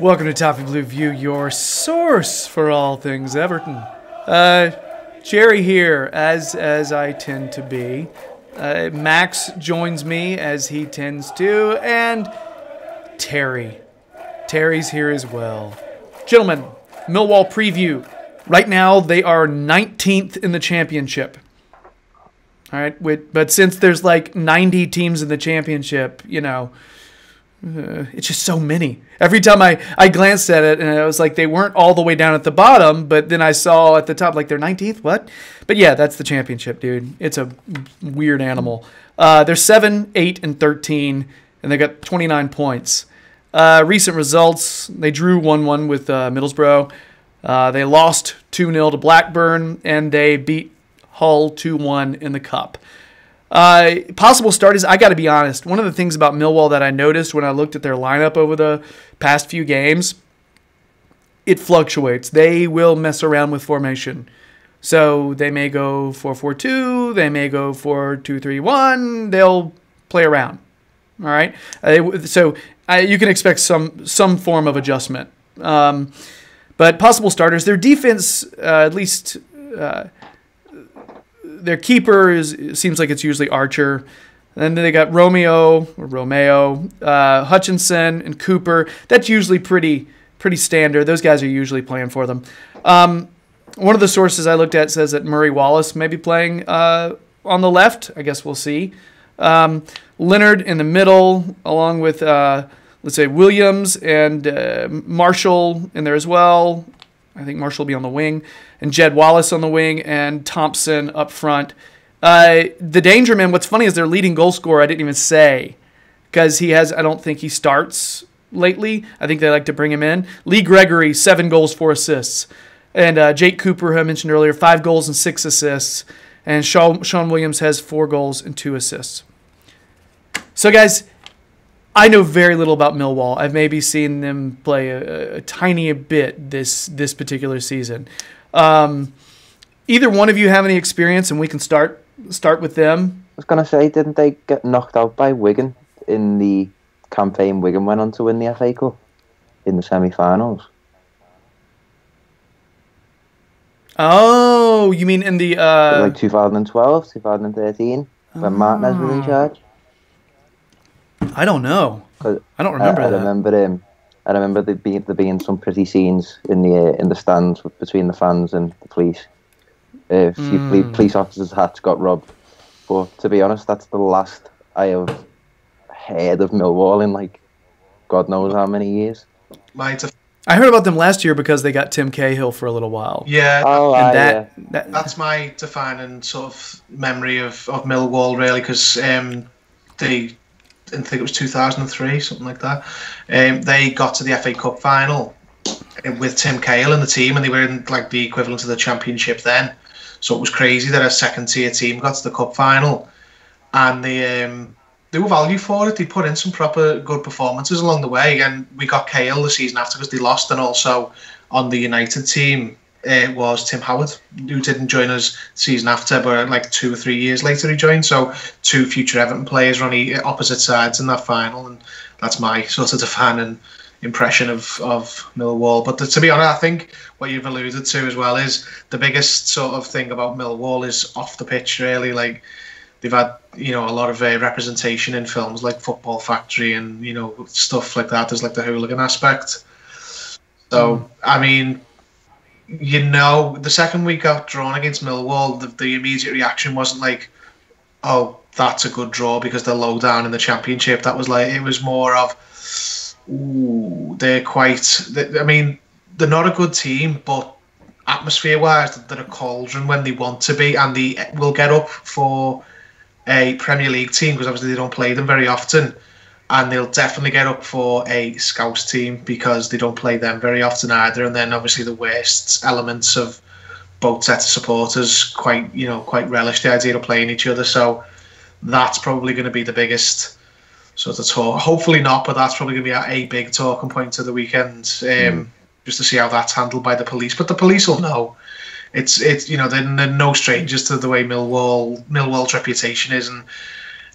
Welcome to Toffee Blue View, your source for all things Everton. Gerry here, as I tend to be. Max joins me as he tends to, and Terry. Terry's here as well. Gentlemen, Millwall preview. Right now, they are 19th in the championship. All right, but since there's like 90 teams in the championship, it's just so many. Every time I glanced at it, and I was like, they weren't all the way down at the bottom, but then I saw at the top, like, they're 19th? What? But yeah, that's the championship, dude. It's a weird animal. They're 7, 8, and 13, and they got 29 points. Recent results, they drew 1-1 with Middlesbrough. They lost 2-0 to Blackburn, and they beat Hull 2-1 in the Cup. Possible start is, I got to be honest, one of the things about Millwall that I noticed when I looked at their lineup over the past few games, it fluctuates. They will mess around with formation. So they may go 4-4-2, they may go 4-2-3-1, they'll play around. All right? So you can expect some form of adjustment. But possible starters, their defense, at least... their keeper seems like it's usually Archer. And then they got Romeo, Hutchinson, and Cooper. That's usually pretty standard. Those guys are usually playing for them. One of the sources I looked at says that Murray Wallace may be playing on the left. I guess we'll see. Leonard in the middle, along with, let's say, Williams and Marshall in there as well. I think Marshall will be on the wing, and Jed Wallace on the wing, and Thompson up front. The danger man, what's funny is their leading goal scorer, I didn't even say, because I don't think he starts lately. I think they like to bring him in. Lee Gregory, 7 goals, 4 assists. And Jake Cooper, who I mentioned earlier, 5 goals and 6 assists. And Sean Williams has 4 goals and 2 assists. So, guys, I know very little about Millwall. I've maybe seen them play a tiny bit this particular season. Either one of you have any experience, and we can start with them. I was going to say, didn't they get knocked out by Wigan in the campaign? Wigan went on to win the FA Cup in the semi-finals. Oh, you mean in the... like 2012, 2013, when Martinez was in charge? I don't know. I don't remember that. I remember there being some pretty scenes in the stands between the fans and the police. A few police officers' hats got robbed. But to be honest, that's the last I have heard of Millwall in like God knows how many years. I heard about them last year because they got Tim Cahill for a little while. Yeah, that's my defining sort of memory of Millwall, really, because I think it was 2003, something like that. They got to the FA Cup final with Tim Cahill in the team, and they were in like the equivalent of the Championship then. So it was crazy that a second-tier team got to the Cup final, and they were valued for it. They put in some proper good performances along the way, and we got Cahill the season after because they lost, and also on the United team it was Tim Howard, who didn't join us season after, but like 2 or 3 years later he joined. So 2 future Everton players were on opposite sides in that final, and that's my sort of defining impression of Millwall. But to be honest, I think what you've alluded to as well is the biggest sort of thing about Millwall is off the pitch, really. Like, they've had a lot of representation in films like Football Factory and stuff like that. There's like the hooligan aspect. So I mean, the second we got drawn against Millwall, the immediate reaction wasn't like, oh, that's a good draw because they're low down in the Championship. That was like, it was more of, ooh, they're not a good team, but atmosphere-wise, they're a cauldron when they want to be, and they will get up for a Premier League team because obviously they don't play them very often. And they'll definitely get up for a Scouse team because they don't play them very often either. And then obviously the worst elements of both sets of supporters quite relish the idea of playing each other. So that's probably going to be the biggest sort of talk. Hopefully not, but that's probably going to be a big talking point of the weekend, just to see how that's handled by the police. But the police will know. It's they're no strangers to the way Millwall's reputation is,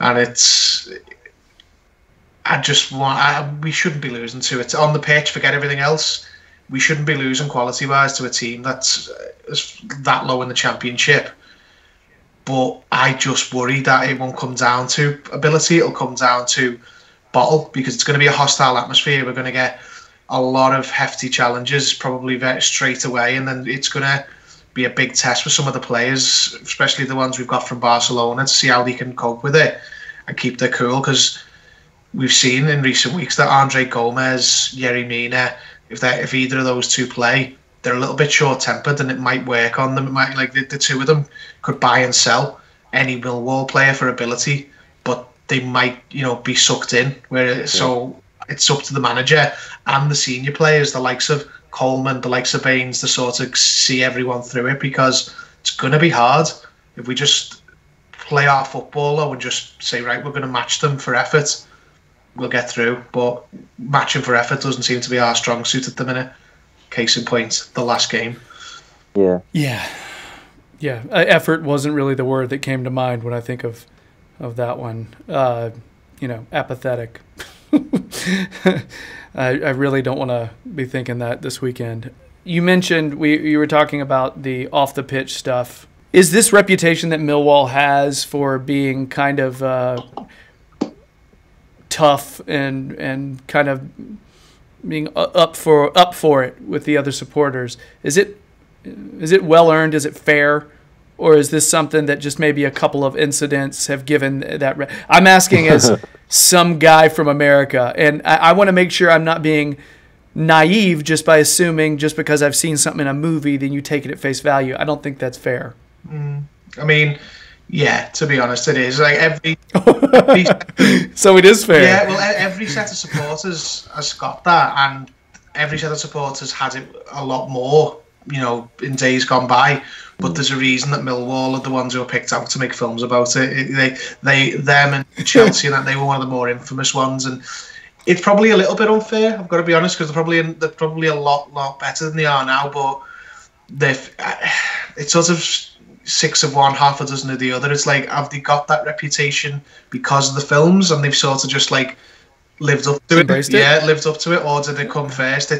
and it's. we shouldn't be losing to it on the pitch. Forget everything else. We shouldn't be losing quality-wise to a team that's that low in the Championship. But I just worry that it won't come down to ability. It'll come down to bottle, because it's going to be a hostile atmosphere. We're going to get a lot of hefty challenges, probably very straight away, and then it's going to be a big test for some of the players, especially the ones we've got from Barcelona, to see how they can cope with it and keep their cool, because we've seen in recent weeks that Andre Gomez, Gerry, if either of those two play, they're a little bit short-tempered, and it might work on them. It might, like the two of them could buy and sell any Millwall player for ability, but they might, be sucked in. So it's up to the manager and the senior players, the likes of Coleman, the likes of Baines, to sort of see everyone through it, because it's going to be hard. If we just play our football though and just say, right, we're going to match them for effort, we'll get through. But matching for effort doesn't seem to be our strong suit at the minute. Case in point, the last game. Yeah. Effort wasn't really the word that came to mind when I think of that one. Apathetic. I really don't want to be thinking that this weekend. You mentioned you were talking about the off the pitch stuff. Is this reputation that Millwall has for being kind of tough and kind of being up for it with the other supporters, is it well earned? Is it fair? Or is this something that just maybe a couple of incidents have given that? I'm asking as some guy from America, and I want to make sure I'm not being naive just by assuming just because I've seen something in a movie, then you take it at face value. I don't think that's fair. I mean, yeah, to be honest, it is. Like every so it is fair. Yeah, well, every set of supporters has got that, and every set of supporters had it a lot more, in days gone by. But there's a reason that Millwall are the ones who are picked out to make films about it. Them and Chelsea, and that they were one of the more infamous ones. And it's probably a little bit unfair, I've got to be honest, because they're probably a lot better than they are now. But it's sort of 6 of one, half a dozen of the other. It's like, have they got that reputation because of the films, and they've sort of just like lived up to it? Yeah, lived up to it, or did they come first?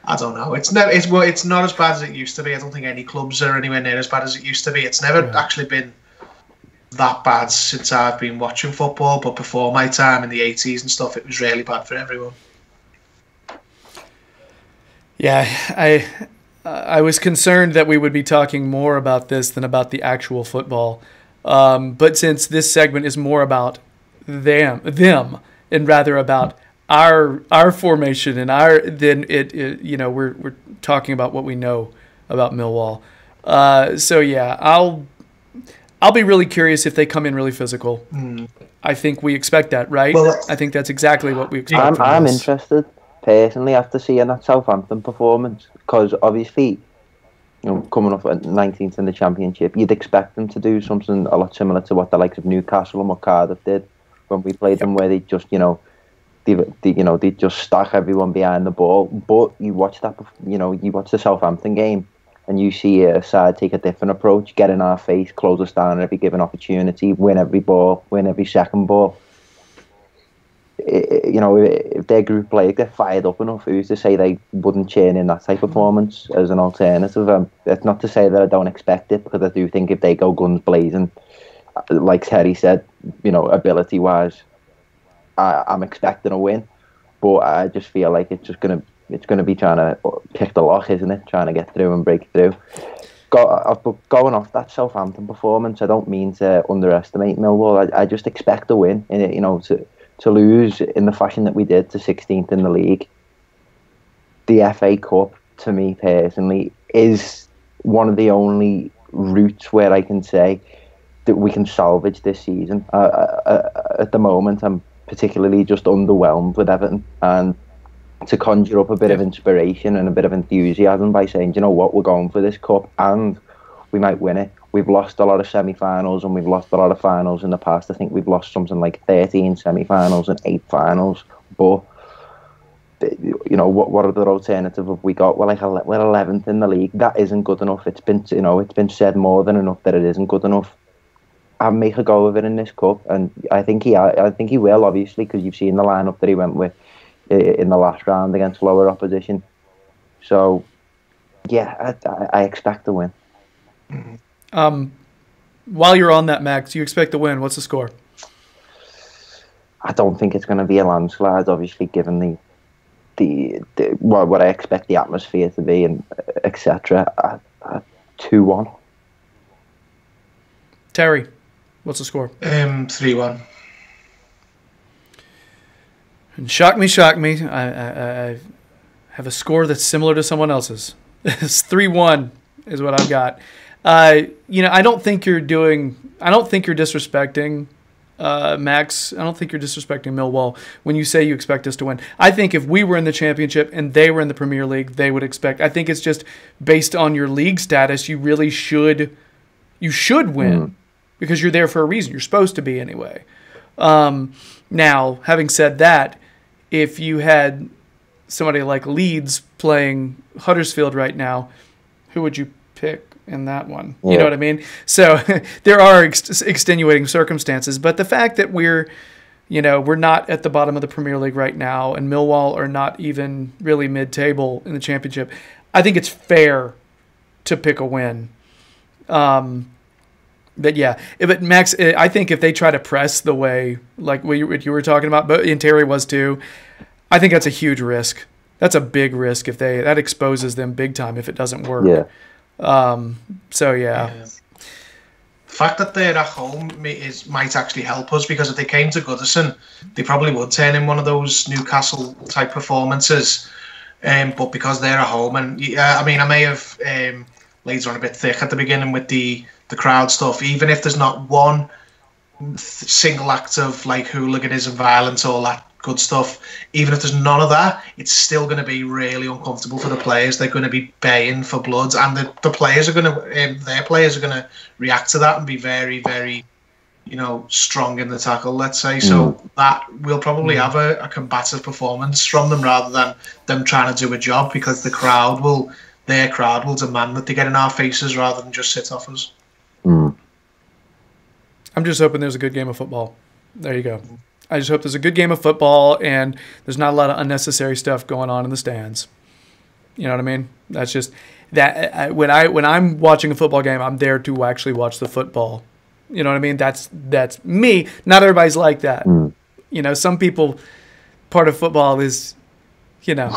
I don't know. It's not as bad as it used to be. I don't think any clubs are anywhere near as bad as it used to be. It's never actually been that bad since I've been watching football, but before my time in the 80s and stuff, it was really bad for everyone. Yeah, I was concerned that we would be talking more about this than about the actual football. But since this segment is more about them, and rather about our formation and then we're talking about what we know about Millwall. So yeah, I'll be really curious if they come in really physical. I think we expect that, right? Well, I think that's exactly what we expect. I'm interested personally after seeing that Southampton performance, because obviously, coming off at 19th in the Championship, you'd expect them to do something a lot similar to what the likes of Newcastle and what Cardiff did when we played them, where they just they just stack everyone behind the ball. But you watch the Southampton game, and you see a side take a different approach, get in our face, close us down at every given opportunity, win every ball, win every second ball. If their group play, if they're fired up enough, who's to say they wouldn't churn in that type of performance as an alternative? It's not to say that I don't expect it, because I do think if they go guns blazing, like Terry said, ability-wise, I'm expecting a win. But I just feel like it's gonna be trying to pick the lock, isn't it? Trying to get through and break through. Going off that Southampton performance, I don't mean to underestimate Millwall. I just expect a win in it. To lose in the fashion that we did to 16th in the league, the FA Cup, to me personally, is one of the only routes where I can say that we can salvage this season. At the moment, I'm particularly just underwhelmed with Everton, and to conjure up a bit of inspiration and a bit of enthusiasm by saying, you know what, we're going for this cup and we might win it. We've lost a lot of semi-finals and we've lost a lot of finals in the past. I think we've lost something like 13 semi-finals and 8 finals. But what other alternative have we got? We're 11th in the league. That isn't good enough. It's been said more than enough that it isn't good enough. and make a go of it in this cup. And I think he will, obviously, because you've seen the lineup that he went with in the last round against lower opposition. So, yeah, I expect to win. While you're on that, Max, you expect to win. What's the score? I don't think it's going to be a landslide, obviously, given what I expect the atmosphere to be and etc. 2-1. Terry, what's the score? 3-1. And shock me. I have a score that's similar to someone else's. It's 3-1 is what I've got. I don't think you're disrespecting Max. I don't think you're disrespecting Millwall when you say you expect us to win. I think if we were in the Championship and they were in the Premier League, they would expect. I think it's just based on your league status, you really should win because you're there for a reason. You're supposed to be anyway. Now, having said that, if you had somebody like Leeds playing Huddersfield right now, who would you pick in that one? Yeah. You know what I mean? So there are extenuating circumstances, but the fact that we're not at the bottom of the Premier League right now and Millwall are not even really mid-table in the Championship, I think it's fair to pick a win. But yeah, but Max, I think if they try to press the way like what you were talking about, but and Terry was too, I think that's a huge risk. That's a big risk that exposes them big time if it doesn't work. Yeah. So yeah. The fact that they're at home might actually help us, because if they came to Goodison, they probably would turn in one of those Newcastle type performances. But because they're at home, and I may have laid on a bit thick at the beginning with the crowd stuff. Even if there's not one single act of like hooliganism, violence, all that good stuff, even if there's none of that, it's still going to be really uncomfortable for the players. They're going to be baying for blood, and the players are going to their players are going to react to that and be very, very, strong in the tackle, let's say. So that we'll probably have a combative performance from them rather than them trying to do a job, because their crowd will demand that they get in our faces rather than just sit off us. I'm just hoping there's a good game of football. There you go. I just hope there's a good game of football and there's not a lot of unnecessary stuff going on in the stands. You know what I mean? That's just that when I'm watching a football game, I'm there to actually watch the football. You know what I mean? That's me. Not everybody's like that. Some people, part of football is, getting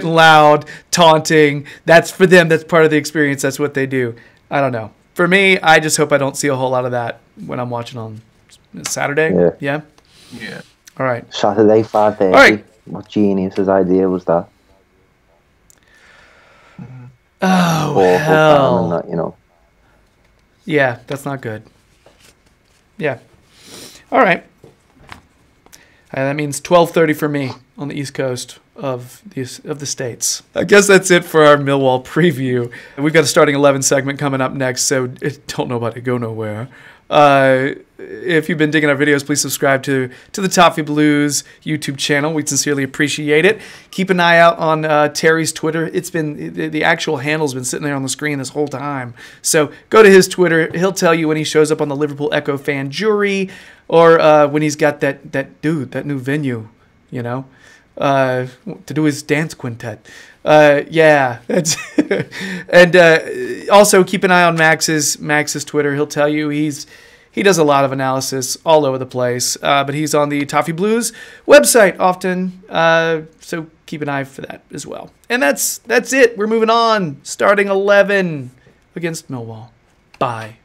loud, taunting. That's for them. That's part of the experience. That's what they do. I don't know. For me, I just hope I don't see a whole lot of that when I'm watching on Saturday. Yeah. All right. Saturday, 5:30. All right. What genius's idea was that? Oh, hell. That, Yeah, that's not good. Yeah. All right. That means 12:30 for me on the East Coast of the States. I guess that's it for our Millwall preview. We've got a starting 11 segment coming up next, so don't nobody go nowhere. If you've been digging our videos, please subscribe to the Toffee Blues YouTube channel. We'd sincerely appreciate it. Keep an eye out on Terry's Twitter. It's been the actual handle's been sitting there on the screen this whole time. So go to his Twitter. He'll tell you when he shows up on the Liverpool Echo fan jury, or when he's got that new venue, to do his dance quintet. That's and also keep an eye on Max's Twitter. He'll tell you he does a lot of analysis all over the place, but he's on the Toffee Blues website often, so keep an eye for that as well. And that's it. We're moving on. Starting 11 against Millwall. Bye.